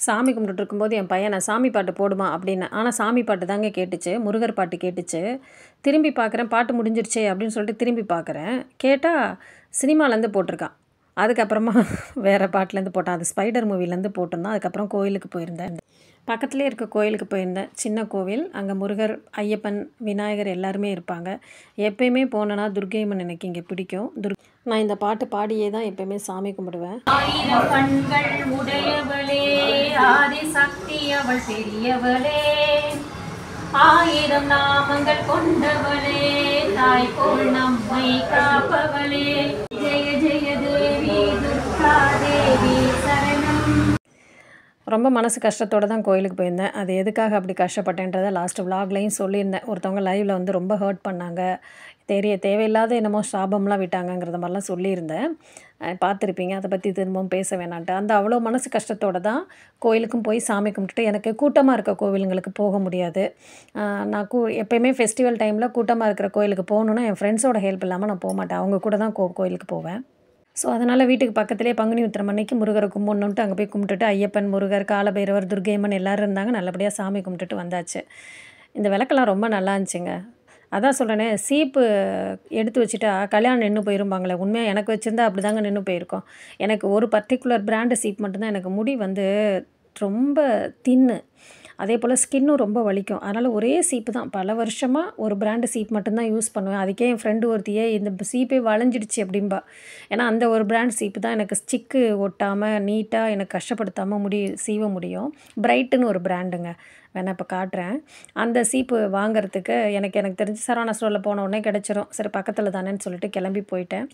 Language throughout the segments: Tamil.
சாமி கும்பிட்டுட்டு இருக்கும்போது என் பையன் நான் சாமி பாட்டு போடுமா அப்படின்னு. ஆனால் சாமி பாட்டு தாங்க கேட்டுச்சு. முருகர் பாட்டு கேட்டுச்சு. திரும்பி பார்க்குறேன் பாட்டு முடிஞ்சிருச்சே அப்படின்னு சொல்லிட்டு திரும்பி பார்க்குறேன். கேட்டால் சினிமாலேருந்து போட்டிருக்கான். அதுக்கப்புறமா வேறு பாட்டுலேருந்து போட்டான். அது ஸ்பைடர் மூவிலேருந்து போட்டிருந்தான். அதுக்கப்புறம் கோயிலுக்கு போயிருந்தேன். பக்கத்துலேயே இருக்க கோயிலுக்கு போயிருந்தேன். சின்ன கோவில். அங்கே முருகர், ஐயப்பன், விநாயகர் எல்லாருமே இருப்பாங்க. எப்பயுமே போனேன்னா துர்க்கையம்மன் எனக்கு இங்கே பிடிக்கும். நான் இந்த பாட்டு பாடியே தான் எப்பயுமே சாமி கும்பிடுவேன். ஆயிரம் கண்கள் உடையவளே ஆதிசக்தி அவள் பெரியவளே, ஆயிரம் நாமங்கள் கொண்டவளே தாய் போல் நம்மை காப்பவளே, ஜெய ஜெய தேவி துர்கா தேவி சரணம். ரொம்ப மனசு கஷ்டத்தோடு தான் கோயிலுக்கு போயிருந்தேன். அது எதுக்காக அப்படி கஷ்டப்பட்டேன்றதை லாஸ்ட் விலாக்லையும் சொல்லியிருந்தேன். ஒருத்தவங்க லைவில் வந்து ரொம்ப ஹர்ட் பண்ணாங்க. தேவையில்லாத என்னமோ சாபம்லாம் விட்டாங்கங்கிறத மாதிரிலாம் சொல்லியிருந்தேன். பார்த்துருப்பீங்க. அதை பற்றி திரும்பவும் பேச வேணான்ட்டு. அந்த அவ்வளோ மனசு கஷ்டத்தோடு தான் கோயிலுக்கும் போய் சாமி கும்பிட்டுட்டு எனக்கு கூட்டமாக இருக்க கோவிலுங்களுக்கு போக முடியாது. நான் எப்போயுமே ஃபெஸ்டிவல் டைமில் கூட்டமாக இருக்கிற கோயிலுக்கு போகணுன்னா என் ஃப்ரெண்ட்ஸோட ஹெல்ப் இல்லாமல் நான் போக மாட்டேன். அவங்க கூட தான் கோயிலுக்கு போவேன். ஸோ அதனால் வீட்டுக்கு பக்கத்துலேயே பங்குனி உத்திரம் அன்னைக்கு முருகரை கும்பிடணுன்ட்டு அங்கே போய் கும்பிட்டுட்டு ஐயப்பன், முருகர், காலபைரவர், துர்க்கையம்மன் எல்லோரும் இருந்தாங்க. நல்லபடியாக சாமி கும்பிட்டுட்டு வந்தாச்சு. இந்த விளக்கெல்லாம் ரொம்ப நல்லா இருந்துச்சுங்க. அதான் சொல்கிறேனே, சீப்பு எடுத்து வச்சுட்டா கல்யாணம் நின்று போயிருப்பாங்களே. உண்மையாக எனக்கு வச்சுருந்தா அப்படி தாங்க நின்று போயிருக்கோம். எனக்கு ஒரு பர்டிகுலர் பிராண்டு சீப் மட்டும்தான். எனக்கு முடி வந்து ரொம்ப தின்னு, அதே போல் ஸ்கின்னும் ரொம்ப வலிக்கும். அதனால் ஒரே சீப்பு தான் பல வருஷமாக ஒரு பிராண்டு சீப் மட்டும்தான் யூஸ் பண்ணுவேன். அதுக்கே என் ஃப்ரெண்டு ஒருத்தியே இந்த சீப்பே வளைஞ்சிடுச்சு அப்படின்பா. ஏன்னா அந்த ஒரு பிராண்ட் சீப்பு தான் எனக்கு ஸ்டிக்கு ஒட்டாமல் நீட்டாக எனக்கு கஷ்டப்படுத்தாமல் சீவ முடியும். பிரைட்டுன்னு ஒரு பிராண்டுங்க, வேணா இப்போ காட்டுறேன். அந்த சீப்பு வாங்கிறதுக்கு எனக்கு தெரிஞ்சு சரவணா ஸ்டோரில் போன உடனே கிடச்சிரும். சரி பக்கத்தில் தானேன்னு சொல்லிட்டு கிளம்பி போயிட்டேன்.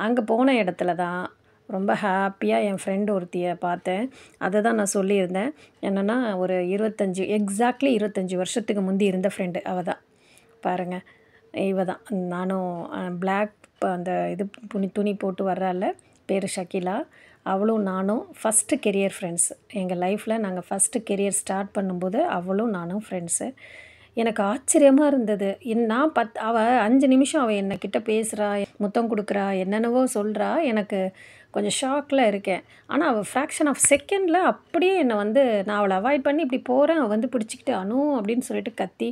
அங்கே போன இடத்துல தான் ரொம்ப ஹாப்பியாக என் ஃப்ரெண்டு ஒருத்தியை பார்த்தேன். அதை தான் நான் சொல்லியிருந்தேன். என்னென்னா ஒரு எக்ஸாக்ட்லி 25 வருஷத்துக்கு முந்தி இருந்த ஃப்ரெண்டு அவள் தான். பாருங்கள், இவ தான். நானும் பிளாக் அந்த துணி போட்டு வர்றால, பேர் ஷக்கிலா. அவளும் நானும் ஃபஸ்ட்டு கெரியர் ஃப்ரெண்ட்ஸ். எங்கள் லைஃப்பில் நாங்கள் ஃபஸ்ட்டு கெரியர் ஸ்டார்ட் பண்ணும்போது அவளும் நானும் ஃப்ரெண்ட்ஸு. எனக்கு ஆச்சரியமாக இருந்தது. நான் அவள் 5 நிமிஷம் அவள் என்கிட்ட பேசுகிறா, முத்தம் கொடுக்குறா, என்னென்னவோ சொல்கிறா. எனக்கு கொஞ்சம் ஷாக்கில் இருக்கேன். ஆனால் அவள் ஃப்ராக்ஷன் ஆஃப் செகண்டில் அப்படியே என்னை வந்து நான் அவளை அவாய்ட் பண்ணி இப்படி போகிறேன். அவள் வந்து பிடிச்சிக்கிட்டு அனு அப்படின்னு சொல்லிட்டு கத்தி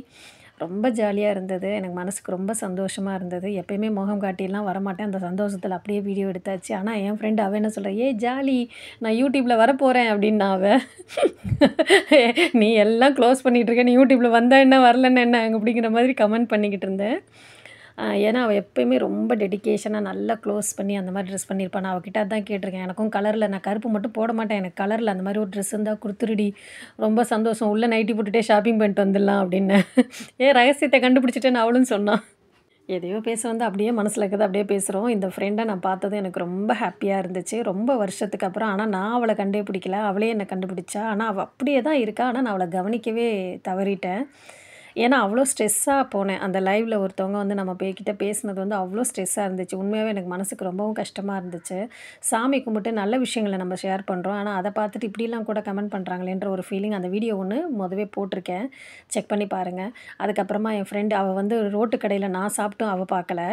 ரொம்ப ஜாலியாக இருந்தது. எனக்கு மனசுக்கு ரொம்ப சந்தோஷமாக இருந்தது. எப்பயுமே முகம் காட்டிலாம் வரமாட்டேன். அந்த சந்தோஷத்தில் அப்படியே வீடியோ எடுத்தாச்சு. ஆனால் என் ஃப்ரெண்டு அவள் என்ன சொல்கிறா, ஏய் ஜாலி, நான் யூடியூப்பில் வரப்போகிறேன் அப்படின்னா அவள். நீ எல்லாம் க்ளோஸ் பண்ணிகிட்ருக்க, நீ யூடியூப்பில் வந்தால் என்ன வரலன்னு என்ன அப்படிங்கிற மாதிரி கமெண்ட் பண்ணிக்கிட்டு இருந்தேன். ஏன்னா அவள் எப்போயுமே ரொம்ப டெடிக்கேஷனாக நல்லா க்ளோஸ் பண்ணி அந்த மாதிரி ட்ரெஸ் பண்ணியிருப்பான். நான் அவகிட்ட அதான் கேட்டிருக்கேன். எனக்கும் கலரில், நான் கருப்பு மட்டும் போட மாட்டேன், எனக்கு கலரில் அந்த மாதிரி ஒரு ட்ரெஸ் இருந்தால் கொடுத்துருடி, ரொம்ப சந்தோஷம், உள்ளே நைட்டி போட்டுகிட்டே ஷாப்பிங் பண்ணிட்டு வந்துடலாம் அப்படின்னு. ரகசியத்தை கண்டுபிடிச்சிட்டேன்னு அவளும் சொன்னான். எதையோ பேச வந்து அப்படியே மனசில் இருக்கிறது அப்படியே பேசுகிறோம். இந்த ஃப்ரெண்டை நான் பார்த்தது எனக்கு ரொம்ப ஹாப்பியாக இருந்துச்சு. ரொம்ப வருஷத்துக்கு அப்புறம். ஆனால் நான் அவளை கண்டே பிடிக்கல, அவளே என்னை கண்டுபிடிச்சா. ஆனால் அவள் அப்படியே தான் இருக்கா. ஆனால் நான் அவளை கவனிக்கவே தவறிட்டேன். ஏன்னா அவ்வளோ ஸ்ட்ரெஸ்ஸாக போனேன். அந்த லைவில் ஒருத்தவங்க வந்து நம்ம கிட்ட பேசினது வந்து அவ்வளோ ஸ்ட்ரெஸ்ஸாக இருந்துச்சு. உண்மையாகவே எனக்கு மனசுக்கு ரொம்பவும் கஷ்டமாக இருந்துச்சு. சாமி கும்பிட்டு நல்ல விஷயங்களை நம்ம ஷேர் பண்ணுறோம். ஆனால் அதை பார்த்துட்டு இப்படிலாம் கூட கமெண்ட் பண்ணுறாங்களேன்ற ஒரு ஃபீலிங். அந்த வீடியோ ஒன்று முதவே போட்டிருக்கேன், செக் பண்ணி பாருங்கள். அதுக்கப்புறமா என் ஃப்ரெண்டு அவள் வந்து ரோட்டு கடையில் நான் சாப்பிட்டும் அவள் பார்க்கல.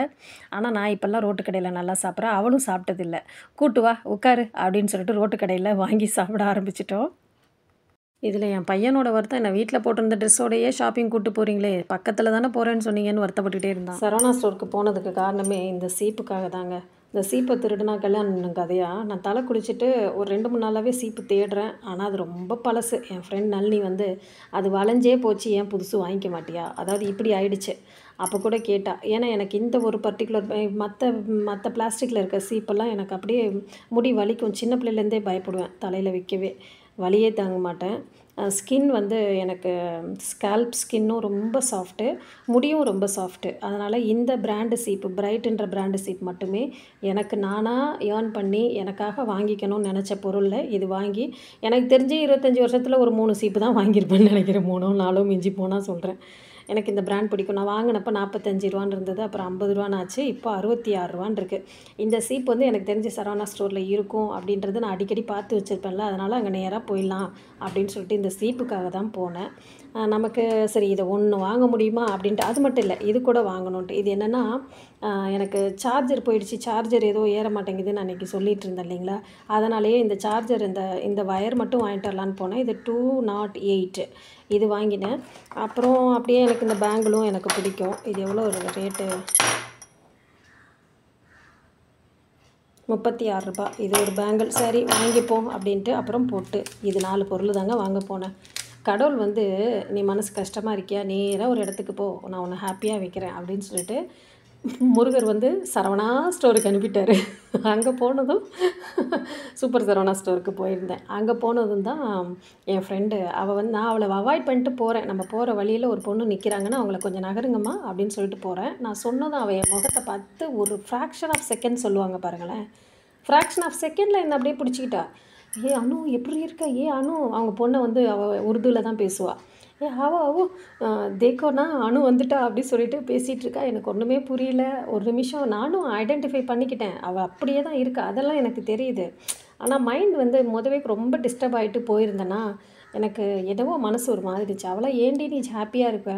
ஆனால் நான் இப்போல்லாம் ரோட்டு கடையில் நல்லா சாப்பிட்றேன். அவளும் சாப்பிட்டதில்லை. கூட்டு வா உட்காரு அப்படின்னு சொல்லிட்டு ரோட்டு கடையில் வாங்கி சாப்பிட ஆரம்பிச்சிட்டோம். இதில் என் பையனோட வருத்தம், என்னை வீட்டில் போட்டிருந்த ட்ரெஸ்ஸோடையே ஷாப்பிங் கூப்பிட்டு போகிறீங்களே, பக்கத்தில் தானே போகிறேன்னு சொன்னீங்கன்னு வருத்தப்பட்டுகிட்டே இருந்தான். சரவணா ஸ்டோருக்கு போனதுக்கு காரணமே இந்த சீப்புக்காக தாங்க. இந்த சீப்பை திருடுனா கல்யாணம் கதையாக நான் தலை குளிச்சுட்டு ஒரு 2-3 நாளாகவே சீப்பு தேடுறேன். ஆனால் அது ரொம்ப பழசு. என் ஃப்ரெண்ட் நளினி வந்து அது வளைஞ்சே போச்சு, ஏன் புதுசு வாங்கிக்க மாட்டியா, அதாவது இப்படி ஆயிடுச்சு. அப்போ கூட கேட்டா. ஏன்னா எனக்கு இந்த ஒரு பர்டிகுலர் மற்ற பிளாஸ்டிக்கில் இருக்க சீப்பெல்லாம் எனக்கு அப்படியே முடி வலிக்கும். சின்ன பிள்ளைலேருந்தே பயப்படுவேன், தலையில் வைக்கவே வலியே தாங்க மாட்டேன். ஸ்கின் வந்து எனக்கு ஸ்கேல்ப் ஸ்கின்னும் ரொம்ப சாஃப்ட்டு, முடியும் ரொம்ப சாஃப்ட்டு. அதனால் இந்த பிராண்டு சீப்பு, பிரைட்டுன்ற பிராண்டு சீப் மட்டுமே எனக்கு நானாக ஏர்ன் பண்ணி எனக்காக வாங்கிக்கணும்னு நினச்ச பொருளில் இது வாங்கி எனக்கு தெரிஞ்சு 25 வருஷத்தில் ஒரு 3 சீப்பு தான் வாங்கியிருப்பேன்னு நினைக்கிறேன். 3-4 மிஞ்சி போனால் சொல்கிறேன். எனக்கு இந்த பிராண்ட் பிடிக்கும். நான் வாங்கினப்போ 45 ரூபான்னு இருந்தது, அப்புறம் 50 ரூபான்னு ஆச்சு, இப்போ 66 ரூபான்னு இருக்குது. இந்த சீப் வந்து எனக்கு தெரிஞ்ச சரவணா ஸ்டோரில் இருக்கும் அப்படின்றது நான் அடிக்கடி பார்த்து வச்சுருப்பேன்ல, அதனால் அங்கே நேராக போயிடலாம் அப்படின்னு சொல்லிட்டு இந்த சீப்புக்காக தான் போனேன். நமக்கு சரி இதை ஒன்று வாங்க முடியுமா அப்படின்ட்டு, அது மட்டும் இல்லை இது கூட வாங்கணுன்ட்டு. இது என்னென்னா எனக்கு சார்ஜர் போயிடுச்சு, சார்ஜர் ஏதோ ஏற மாட்டேங்குதுன்னு அன்றைக்கி சொல்லிகிட்டு இருந்தேன் இல்லைங்களா, அதனாலேயே இந்த சார்ஜர் இந்த வயர் மட்டும் வாங்கிட்டு வரலான்னு போனேன். இது 208 இது வாங்கினேன். அப்புறம் அப்படியே எனக்கு இந்த பேங்கிளும் எனக்கு பிடிக்கும். இது எவ்வளோ ஒரு ரேட்டு, 36 ரூபா. இது ஒரு பேங்கிள், சரி வாங்கிப்போம் அப்படின்ட்டு அப்புறம் போட்டு இது 4 பொருள் தாங்க வாங்க போனேன். கடவுள் வந்து நீ மனசு கஷ்டமாக இருக்கியா, நேராக ஒரு இடத்துக்கு போ, நான் உன்னை ஹாப்பியாக வைக்கிறேன் அப்படின்னு சொல்லிட்டு முருகர் வந்து சரவணா ஸ்டோருக்கு அனுப்பிட்டார். அங்கே போனதும் சூப்பர் சரவணா ஸ்டோருக்கு போயிருந்தேன். அங்கே போனதும் தான் என் ஃப்ரெண்டு அவள் வந்து, நான் அவளை அவாய்ட் பண்ணிட்டு போகிறேன். நம்ம போகிற வழியில் ஒரு பொண்ணு நிற்கிறாங்கன்னா அவங்கள கொஞ்சம் நகருங்கம்மா அப்படின்னு சொல்லிட்டு போகிறேன். நான் சொன்னதும் அவள் என் முகத்தை பார்த்து ஒரு ஃப்ராக்ஷன் ஆஃப் செகண்ட் சொல்லுவாங்க பாருங்களேன், ஃப்ராக்ஷன் ஆஃப் செகண்டில் என்ன அப்படியே பிடிச்சிக்கிட்டா. ஏ அனு எப்படி இருக்க, ஏ அனு, அவங்க பொண்ணை வந்து அவள் உருதுவில் தான் பேசுவாள். ஏ ஆவோ தேக்கோனா அனு வந்துட்டா அப்படி சொல்லிட்டு பேசிகிட்டு இருக்கா. எனக்கு ஒன்றுமே புரியல. ஒரு நிமிஷம் நானும் ஐடென்டிஃபை பண்ணிக்கிட்டேன், அவள் அப்படியே தான் இருக்கா, அதெல்லாம் எனக்கு தெரியுது. ஆனால் மைண்ட் வந்து முதவே ரொம்ப டிஸ்டர்ப் ஆகிட்டு போயிருந்தேன்னா எனக்கு என்னவோ மனசு ஒரு மாதிரி இருந்துச்சு. அவளாக ஏன்டி நீ ஹாப்பியாக இருப்ப,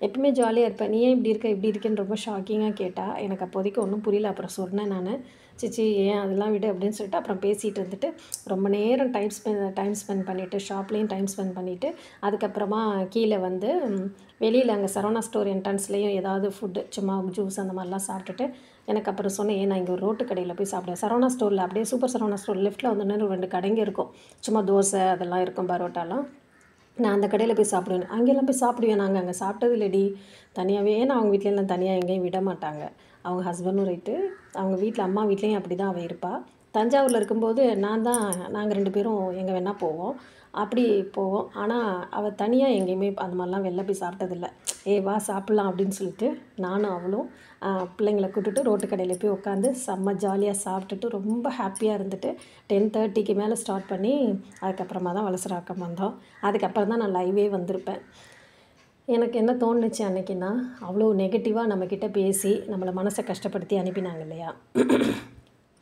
எப்பவுமே ஜாலியாக இருப்பேன், நீ ஏன் இப்படி இருக்க இப்படி இருக்கேன்னு ரொம்ப ஷாக்கிங்காக கேட்டால். எனக்கு அப்போதைக்கு ஒன்றும் புரியல. அப்புறம் சொன்னேன் நான், சிச்சி ஏன் அதெல்லாம் விடு அப்படின்னு சொல்லிட்டு அப்புறம் பேசிகிட்டு இருந்துட்டு ரொம்ப நேரம் டைம் ஸ்பெண்ட் பண்ணிவிட்டு ஷாப்லேயும் டைம் ஸ்பெண்ட் பண்ணிவிட்டு அதுக்கப்புறமா கீழே வந்து வெளியில் அங்கே சரவணா ஸ்டோர் என்ட்ரன்ஸ்லேயும் ஏதாவது ஃபுட்டு சும்மா ஜூஸ் அந்த மாதிரிலாம் சாப்பிட்டுட்டு எனக்கு அப்புறம் சொன்னேன், நான் இங்கே ஒரு ரோட்டு கடையில் போய் சாப்பிடுவேன். சரவணா ஸ்டோரில் அப்படியே சூப்பர் சரவணா ஸ்டோர் லெஃப்ட்டில் வந்து 2 கடைங்க இருக்கும், சும்மா தோசை அதெல்லாம் இருக்கும், பரோட்டாலாம். நான் அந்த கடையில் போய் சாப்பிடுவேன். அங்கெல்லாம் போய் சாப்பிடுவேன். நாங்கள் அங்கே சாப்பிட்டது இல்லடி தனியாகவே. ஏன்னா அவங்க வீட்டிலலாம் தனியாக எங்கேயும் விட மாட்டாங்க. அவங்க ஹஸ்பண்டும் ரைட்டு, அவங்க வீட்டில் அம்மா வீட்லேயும் அப்படி தான் அவள் இருப்பாள். தஞ்சாவூரில் இருக்கும்போது நாங்கள் 2 பேரும் எங்கே வேணால் போவோம், அப்படி போவோம். ஆனால் அவள் தனியாக எங்கேயுமே அந்த மாதிரிலாம் வெளில போய் சாப்பிட்டதில்ல. ஏ வா சாப்பிட்லாம் அப்படின்னு சொல்லிட்டு நானும் அவளும் பிள்ளைங்களை கூப்பிட்டுட்டு ரோட்டு கடையில் போய் உட்காந்து செம்ம ஜாலியாக சாப்பிட்டுட்டு ரொம்ப ஹாப்பியாக இருந்துட்டு 10:30க்கு மேலே ஸ்டார்ட் பண்ணி அதுக்கப்புறமா தான் வலசராக்கம் வந்தோம். அதுக்கப்புறம் தான் நான் லைவே வந்திருப்பேன். எனக்கு என்ன தோணுச்சு அன்றைக்கின்னா, அவ்வளோ நெகட்டிவாக நம்மக்கிட்ட பேசி நம்மளை மனசை கஷ்டப்படுத்தி அனுப்பினாங்க இல்லையா,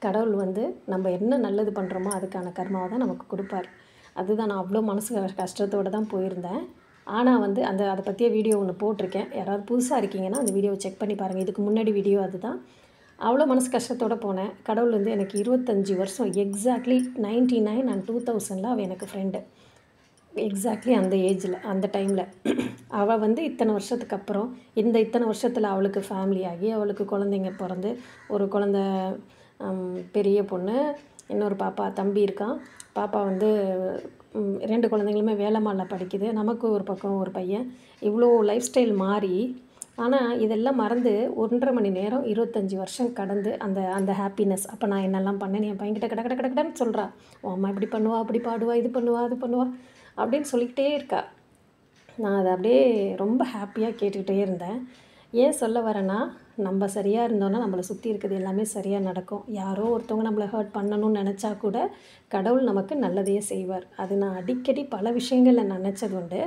கடவுள் வந்து நம்ம என்ன நல்லது பண்ணுறோமோ அதுக்கான கர்மாவை தான் நமக்கு கொடுப்பார். அதுதான் நான் அவ்வளோ மனசு கஷ்டத்தோடு தான் போயிருந்தேன். ஆனால் வந்து அதை பற்றிய வீடியோ ஒன்று போட்டிருக்கேன். யாராவது புதுசாக இருக்கீங்கன்னா அந்த வீடியோவை செக் பண்ணி பாருங்கள். இதுக்கு முன்னாடி வீடியோ அதுதான். அவ்வளோ மனசு கஷ்டத்தோடு போனேன். கடவுள் வந்து எனக்கு 25 வருஷம் எக்ஸாக்ட்லி 99 and 2000 அவள் எனக்கு ஃப்ரெண்டு. எக்ஸாக்ட்லி அந்த ஏஜில் அந்த டைமில் அவள் வந்து இத்தனை வருஷத்துக்கு அப்புறம் இத்தனை வருஷத்தில் அவளுக்கு ஃபேமிலி ஆகி அவளுக்கு குழந்தைங்க பிறந்து, ஒரு குழந்த பெரிய பொண்ணு, இன்னொரு பாப்பா தம்பி இருக்கான். பாப்பா வந்து 2 குழந்தைங்களுமே வேலைமாலில் படிக்குது. நமக்கு ஒரு பக்கம் ஒரு பையன். இவ்வளோ லைஃப் ஸ்டைல் மாறி, ஆனால் இதெல்லாம் மறந்து 1.5 மணி நேரம் 25 வருஷம் கடந்து அந்த ஹாப்பினஸ். அப்போ நான் என்னெல்லாம் பண்ணேன், என் பையன்கிட்ட கடன்னு சொல்கிறா. அம்மா இப்படி பண்ணுவா, அப்படி பாடுவா, இது பண்ணுவா, அது பண்ணுவா அப்படின்னு சொல்லிக்கிட்டே இருக்கா. நான் அதை அப்படியே ரொம்ப ஹாப்பியாக கேட்டுக்கிட்டே இருந்தேன். ஏன் சொல்ல வரேன்னா, நம்ம சரியாக இருந்தோன்னா நம்மளை சுற்றி இருக்கிறது எல்லாமே சரியாக நடக்கும். யாரோ ஒருத்தவங்க நம்மளை ஹர்ட் பண்ணணும்னு நினச்சா கூட கடவுள் நமக்கு நல்லதையே செய்வார். அது நான் அடிக்கடி பல விஷயங்களில் நினச்சது உண்டு.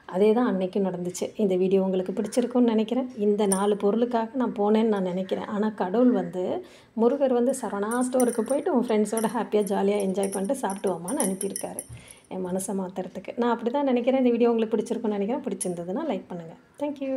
அதே தான் அன்றைக்கும் நடந்துச்சு. இந்த வீடியோ உங்களுக்கு பிடிச்சிருக்குன்னு நினைக்கிறேன். இந்த 4 பொருளுக்காக நான் போனேன்னு நான் நினைக்கிறேன். ஆனால் கடவுள் வந்து முருகர் வந்து சரவணா ஸ்டோருக்கு போயிட்டு உன் ஃப்ரெண்ட்ஸோடு ஹாப்பியாக ஜாலியாக என்ஜாய் பண்ணிட்டு சாப்பிட்டு வாமான்னு அனுப்பியிருக்காரு என் மனசை மாற்றுறதுக்கு. நான் அப்படி தான் நினைக்கிறேன். இந்த வீடியோ உங்களுக்கு பிடிச்சிருக்குன்னு நினைக்கிறேன். பிடிச்சிருந்ததுன்னா லைக் பண்ணுங்கள். தேங்க்யூ.